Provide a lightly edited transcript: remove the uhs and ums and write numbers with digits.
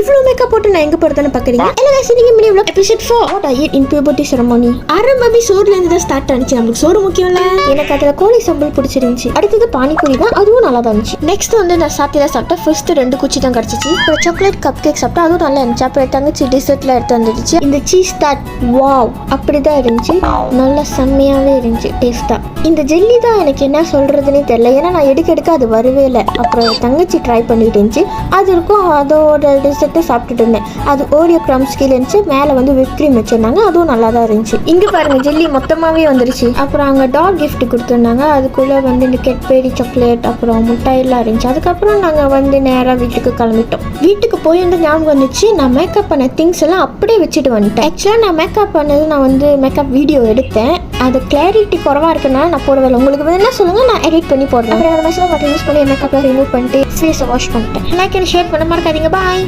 இவ்வளவு மேக்கப் போட்டு நான் எங்க போறதுன்னு பாக்குறீங்க. எல்லாரும் சிரிங்க mini vlog episode 4 what I eat in puberty ceremony. ஆரம்பமே சோறுல இருந்து தான் ஸ்டார்ட் ஆனிச்சு. நமக்கு சோறு முக்கியம்ல. எனக்கு அதுல கோழி சம்பல் பிடிச்சிருந்துச்சு. அடுத்தது பானிபூரி தான், அதுவும் நல்லா தான் இருந்துச்சு. நெக்ஸ்ட் வந்து நான் சாப்பிட்டேன். ஃபர்ஸ்ட் 2 குச்சி தான் கிடைச்சிச்சு. அப்புறம் சாக்லேட் கப் கேக் சாப்பிட்டா அதுவும் நல்லா இருந்துச்சு. அப்புறம் தங்கச்சி டிசர்ட்ல எடுத்து வந்துடுச்சு. இந்த சீஸ் டாட் வாவ் அப்படிதான் இருந்துச்சு. நல்லா செம்மையாவே இருந்துச்சு டேஸ்டா. இந்த ஜெல்லி தான் எனக்கு என்ன சொல்றதுன்னே தெரியல. ஏன்னா நான் எடுக்க அது வரவே இல்லை. அப்புறம் தங்கச்சி ட்ரை பண்ணிட்டு இருந்துச்சு. அது இருக்கும் அதோட டிசர்ட்டை சாப்பிட்டுட்டு இருந்தேன். அது ஓரியோ கிராம்ஸ் கீழே இருந்துச்சு. மேலே வந்து விப் க்ரீம் வச்சிருந்தாங்க. அதுவும் நல்லா தான் இருந்துச்சு. இங்க பாருங்க ஜெல்லி மொத்தமாவே வந்துருச்சு. அப்புறம் அவங்க டாக் கிஃப்ட் கொடுத்துருந்தாங்க. அதுக்குள்ள வந்து இந்த கெட்பேரி சாக்லேட் அப்புறம் முட்டையெல்லாம் இருந்துச்சு. அதுக்கப்புறம் நாங்கள் வந்து நேராக வீட்டுக்கு கிளம்பிட்டோம். வீட்டுக்கு போய் வந்து ஞாபகம் வந்துச்சு, நான் மேக்கப் பண்ண திங்ஸ் எல்லாம் அப்படியே வச்சுட்டு வந்துட்டேன். ஆக்சுவலாக நான் மேக்கப் பண்ணது நான் வந்து மேக்கப் வீடியோ எடுத்தேன். அது கிளாரிட்டி குறவாக இருக்குன்னா நான் போடவே. உங்களுக்கு வந்து என்ன சொல்லுங்க, நான் எடிட் பண்ணி போடுறேன். அப்புறம் மெஷினை பார்த்து யூஸ் பண்ணி மேக்கப்லாம் ரிமூவ் பண்ணிட்டு ஃபேஸை வாஷ் பண்ணிட்டேன். லைக் அண்ட் ஷேர் பண்ண மறக்காதீங்க. பாய்.